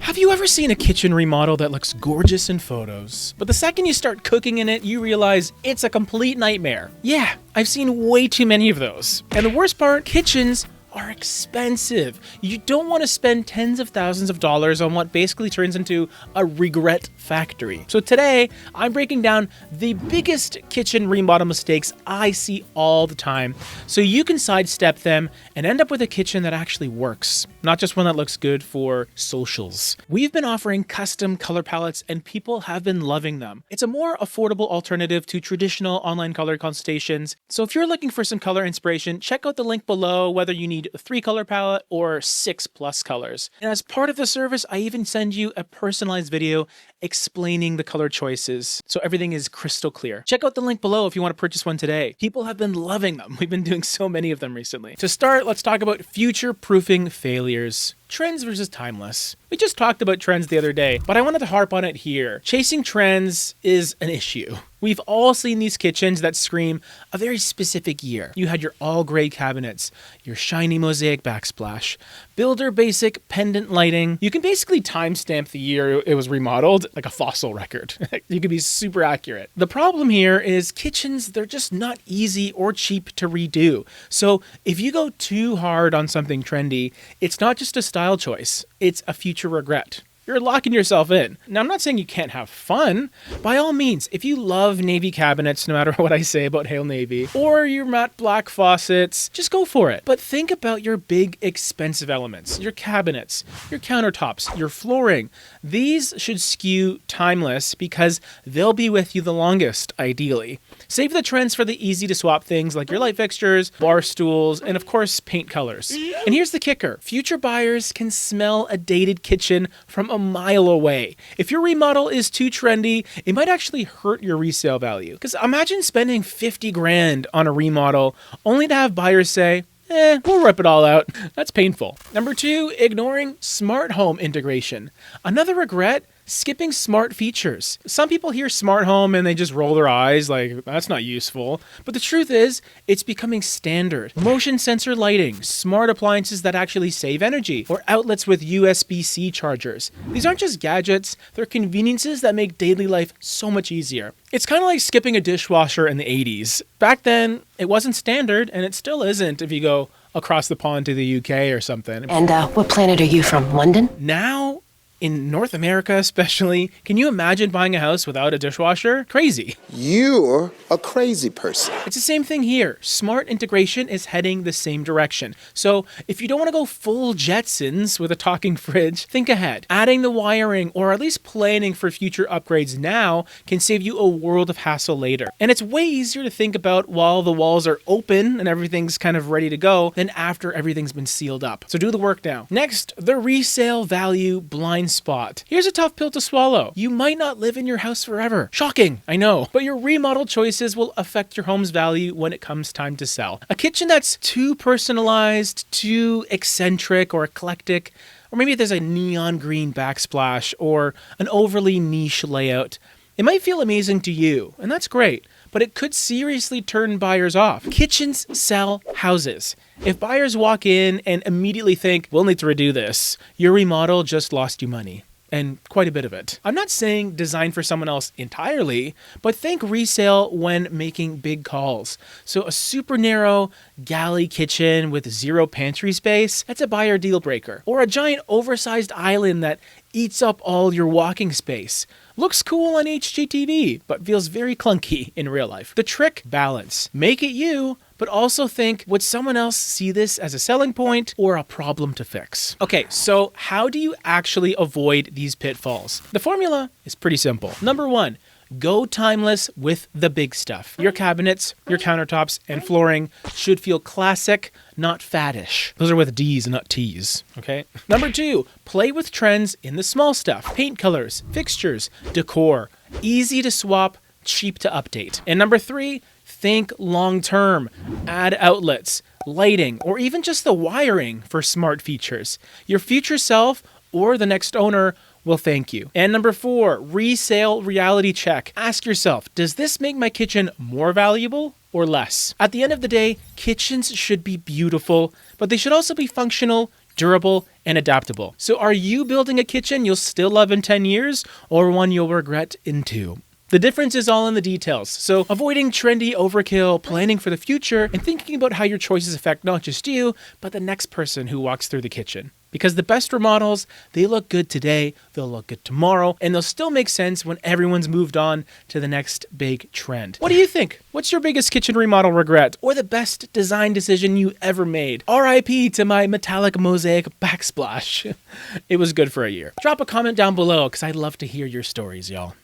Have you ever seen a kitchen remodel that looks gorgeous in photos, but the second you start cooking in it, you realize it's a complete nightmare? Yeah, I've seen way too many of those. And the worst part, kitchens are expensive. You don't want to spend tens of thousands of dollars on what basically turns into a regret factory. So today, I'm breaking down the biggest kitchen remodel mistakes I see all the time, so you can sidestep them and end up with a kitchen that actually works, not just one that looks good for socials. We've been offering custom color palettes and people have been loving them. It's a more affordable alternative to traditional online color consultations. So if you're looking for some color inspiration, check out the link below, whether you need a 3-color palette or 6+ colors. And as part of the service, I even send you a personalized video explaining the color choices, so everything is crystal clear. Check out the link below if you want to purchase one today. People have been loving them. We've been doing so many of them recently. To start, let's talk about future-proofing failures. Trends versus timeless. We just talked about trends the other day, but I wanted to harp on it here. Chasing trends is an issue. We've all seen these kitchens that scream a very specific year. You had your all-gray cabinets, your shiny mosaic backsplash, builder basic pendant lighting. You can basically timestamp the year it was remodeled like a fossil record. You can be super accurate. The problem here is kitchens, they're just not easy or cheap to redo. So if you go too hard on something trendy, it's not just a style choice, it's a future regret. You're locking yourself in. Now, I'm not saying you can't have fun. By all means, if you love navy cabinets, no matter what I say about Hail Navy, or your matte black faucets, just go for it. But think about your big, expensive elements, your cabinets, your countertops, your flooring. These should skew timeless because they'll be with you the longest, ideally. Save the trends for the easy to swap things like your light fixtures, bar stools, and of course, paint colors. And here's the kicker. Future buyers can smell a dated kitchen from a mile away. If your remodel is too trendy, it might actually hurt your resale value. Because imagine spending 50 grand on a remodel only to have buyers say, we'll rip it all out. That's painful. Number 2, ignoring smart home integration. Another regret, skipping smart features. Some people hear smart home and they just roll their eyes like, that's not useful. But the truth is, it's becoming standard. Motion sensor lighting, smart appliances that actually save energy, or outlets with USB-C chargers. These aren't just gadgets, they're conveniences that make daily life so much easier. It's kind of like skipping a dishwasher in the 80s. Back then, it wasn't standard, and it still isn't if you go across the pond to the UK or something. And what planet are you from, London? Now, in North America especially, can you imagine buying a house without a dishwasher? Crazy. You're a crazy person. It's the same thing here. Smart integration is heading the same direction. So if you don't want to go full Jetsons with a talking fridge, think ahead. Adding the wiring or at least planning for future upgrades now can save you a world of hassle later. And it's way easier to think about while the walls are open and everything's kind of ready to go than after everything's been sealed up. So do the work now. Next, the resale value blind spot. Here's a tough pill to swallow. You might not live in your house forever. Shocking, I know. But your remodel choices will affect your home's value when it comes time to sell. A kitchen that's too personalized, too eccentric or eclectic, or maybe there's a neon green backsplash or an overly niche layout, it might feel amazing to you, and that's great, but it could seriously turn buyers off. Kitchens sell houses. If buyers walk in and immediately think, we'll need to redo this, your remodel just lost you money. And quite a bit of it. I'm not saying design for someone else entirely, but think resale when making big calls. So a super narrow galley kitchen with 0 pantry space, that's a buyer deal breaker. Or a giant oversized island that eats up all your walking space. Looks cool on HGTV, but feels very clunky in real life. The trick, balance. Make it you, but also think, would someone else see this as a selling point or a problem to fix? Okay, so how do you actually avoid these pitfalls? The formula is pretty simple. Number 1, go timeless with the big stuff. Your cabinets, your countertops, and flooring should feel classic, not faddish. Those are with D's and not T's, okay? Number 2, play with trends in the small stuff. Paint colors, fixtures, decor. Easy to swap, cheap to update. And number 3, think long-term. Add outlets, lighting, or even just the wiring for smart features. Your future self or the next owner will thank you. And number 4, resale reality check. Ask yourself, does this make my kitchen more valuable or less? At the end of the day, kitchens should be beautiful, but they should also be functional, durable, and adaptable. So are you building a kitchen you'll still love in 10 years or one you'll regret in 2? The difference is all in the details. So avoiding trendy overkill, planning for the future, and thinking about how your choices affect not just you, but the next person who walks through the kitchen. Because the best remodels, they look good today, they'll look good tomorrow, and they'll still make sense when everyone's moved on to the next big trend. What do you think? What's your biggest kitchen remodel regret or the best design decision you ever made? RIP to my metallic mosaic backsplash. It was good for a year. Drop a comment down below because I'd love to hear your stories, y'all.